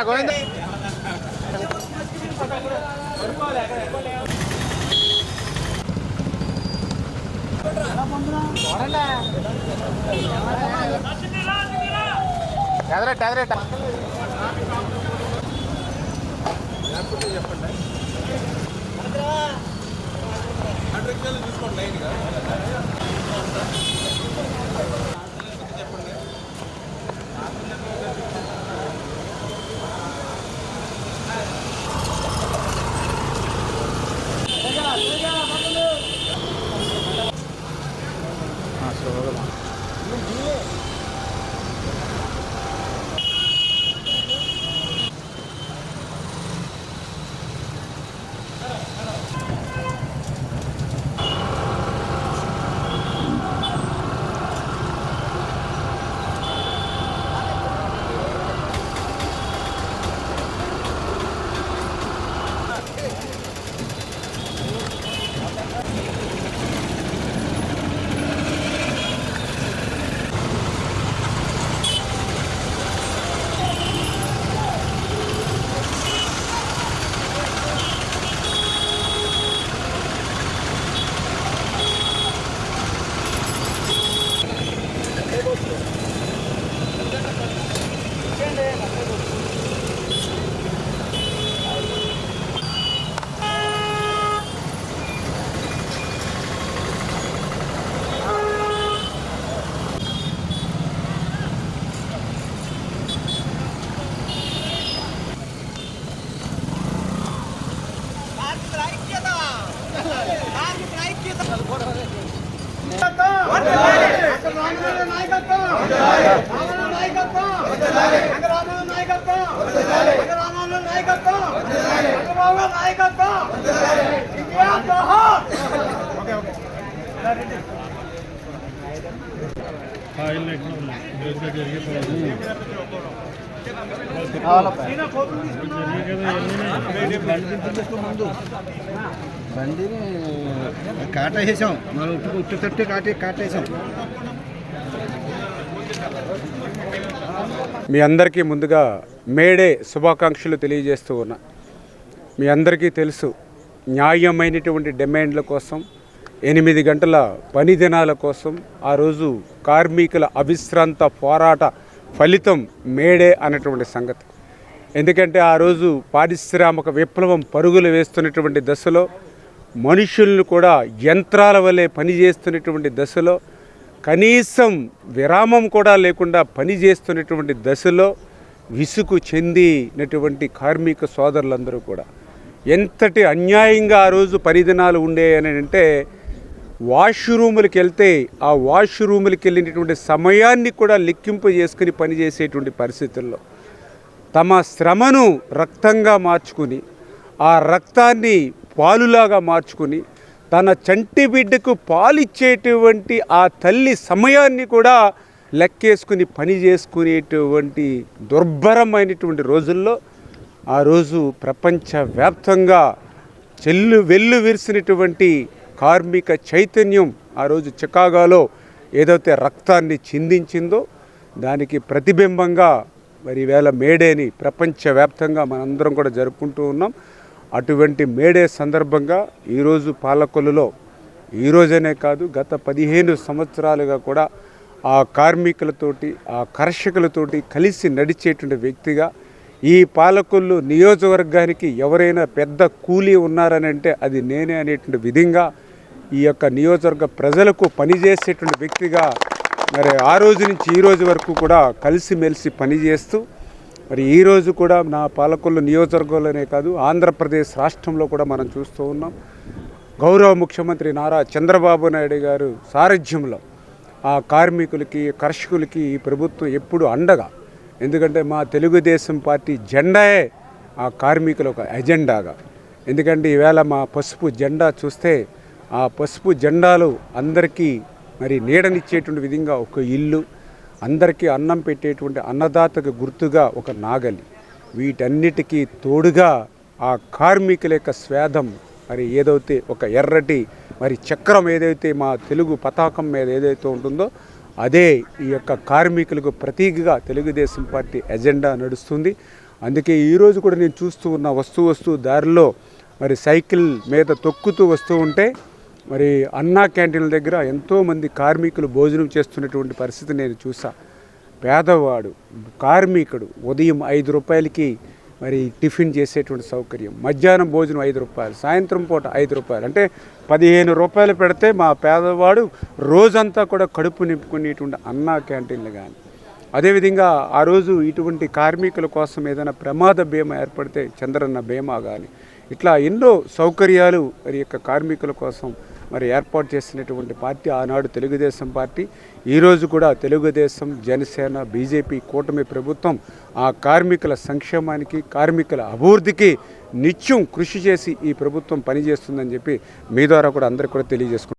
గోవింద ఎదరెట్ చెప్పండి చూసుకోండి లైన్గా బండిని కాటేసాం మనం ఉట్టు తట్టు కాటేసాం. మీ అందరికీ ముందుగా మేడే శుభాకాంక్షలు తెలియజేస్తూ ఉన్నా. మీ అందరికీ తెలుసు, న్యాయమైనటువంటి డిమాండ్ల కోసం 8 గంటల పని దినాల కోసం ఆ రోజు కార్మికుల అవిశ్రాంత పోరాట ఫలితం మేడే అనేటువంటి సంగతి. ఎందుకంటే ఆ రోజు పారిశ్రామిక విప్లవం పరుగులు వేస్తున్నటువంటి దశలో, మనుషులను కూడా యంత్రాల వలె పనిచేస్తున్నటువంటి దశలో, కనీసం విరామం కూడా లేకుండా పనిచేస్తున్నటువంటి దశలో విసుగు చెందినటువంటి కార్మిక సోదరులందరూ కూడా ఎంతటి అన్యాయంగా ఆ రోజు పరిదినాలు ఉండేయని అంటే, వాష్రూములకి వెళ్తే ఆ వాష్రూములకి వెళ్ళినటువంటి సమయాన్ని కూడా లెక్కింపు చేసుకుని పనిచేసేటువంటి పరిస్థితుల్లో తమ శ్రమను రక్తంగా మార్చుకుని, ఆ రక్తాన్ని పాలులాగా మార్చుకుని, తన చంటి బిడ్డకు పాలిచ్చేటువంటి ఆ తల్లి సమయాన్ని కూడా లెక్కేసుకుని పని చేసుకునేటువంటి దుర్భరమైనటువంటి రోజుల్లో ఆ రోజు ప్రపంచవ్యాప్తంగా వెల్లు విరిసినటువంటి కార్మిక చైతన్యం ఆ రోజు చికాగోలో ఏదైతే రక్తాన్ని చిందించిందో దానికి ప్రతిబింబంగా మరి ఈవేళ మేడేని ప్రపంచవ్యాప్తంగా మనందరం కూడా జరుపుకుంటూ ఉన్నాం. అటువంటి మేడే సందర్భంగా ఈరోజు పాలకొల్లులో, ఈరోజనే కాదు గత 15 సంవత్సరాలుగా కూడా ఆ కార్మికులతోటి, ఆ కర్షకులతోటి కలిసి నడిచేటువంటి వ్యక్తిగా ఈ పాలకొల్లు నియోజకవర్గానికి ఎవరైనా పెద్ద కూలీ ఉన్నారని అంటే అది నేనే అనేటువంటి విధంగా ఈ యొక్క నియోజకవర్గ ప్రజలకు పనిచేసేటువంటి వ్యక్తిగా మరి ఆ రోజు నుంచి ఈ రోజు వరకు కూడా కలిసిమెలిసి పనిచేస్తూ మరి ఈరోజు కూడా నా పాలకొల్లు నియోజకవర్గంలోనే కాదు ఆంధ్రప్రదేశ్ రాష్ట్రంలో కూడా మనం చూస్తూ ఉన్నాం. గౌరవ ముఖ్యమంత్రి నారా చంద్రబాబు నాయుడు గారు సారథ్యంలో ఆ కార్మికులకి, కర్షకులకి ఈ ప్రభుత్వం ఎప్పుడు అండగా, ఎందుకంటే మా తెలుగుదేశం పార్టీ జెండాయే ఆ కార్మికుల ఒక ఎజెండాగా. ఎందుకంటే ఈవేళ మా పసుపు జెండా చూస్తే ఆ పసుపు జెండాలు అందరికీ మరి నీడనిచ్చేటువంటి విధంగా ఒక ఇల్లు, అందరికీ అన్నం పెట్టేటువంటి అన్నదాతకు గుర్తుగా ఒక నాగలి, వీటన్నిటికీ తోడుగా ఆ కార్మికుల యొక్క స్వేదం మరి ఏదైతే ఒక ఎర్రటి మరి చక్రం ఏదైతే మా తెలుగు పతాకం మీద ఏదైతే ఉంటుందో అదే ఈ యొక్క కార్మికులకు ప్రతీకగా తెలుగుదేశం పార్టీ ఎజెండా నడుస్తుంది. అందుకే ఈరోజు కూడా నేను చూస్తూ ఉన్న వస్తూ దారిలో మరి సైకిల్ మీద తొక్కుతూ వస్తూ ఉంటే మరి అన్నా క్యాంటీన్ల దగ్గర ఎంతోమంది కార్మికులు భోజనం చేస్తున్నటువంటి పరిస్థితి నేను చూసా. పేదవాడు కార్మికుడు ఉదయం 5 రూపాయలకి మరి టిఫిన్ చేసేటువంటి సౌకర్యం, మధ్యాహ్నం భోజనం 5 రూపాయలు, సాయంత్రం పూట 5 రూపాయలు, అంటే 15 రూపాయలు పెడితే మా పేదవాడు రోజంతా కూడా కడుపు నింపుకునేటువంటి అన్నా క్యాంటీన్లు కానీ, అదేవిధంగా ఆ రోజు ఇటువంటి కార్మికుల కోసం ఏదైనా ప్రమాద బీమా ఏర్పడితే చంద్రన్న బీమా కానీ, ఇట్లా ఎన్నో సౌకర్యాలు మరి యొక్క కార్మికుల కోసం మరి ఏర్పాటు చేసినటువంటి పార్టీ ఆనాడు తెలుగుదేశం పార్టీ. ఈరోజు కూడా తెలుగుదేశం, జనసేన, బీజేపీ కూటమి ప్రభుత్వం ఆ కార్మికుల సంక్షేమానికి, కార్మికుల అభివృద్ధికి నిత్యం కృషి చేసి ఈ ప్రభుత్వం పనిచేస్తుందని చెప్పి మీ ద్వారా కూడా అందరికీ కూడా తెలియజేసుకుంటున్నాను.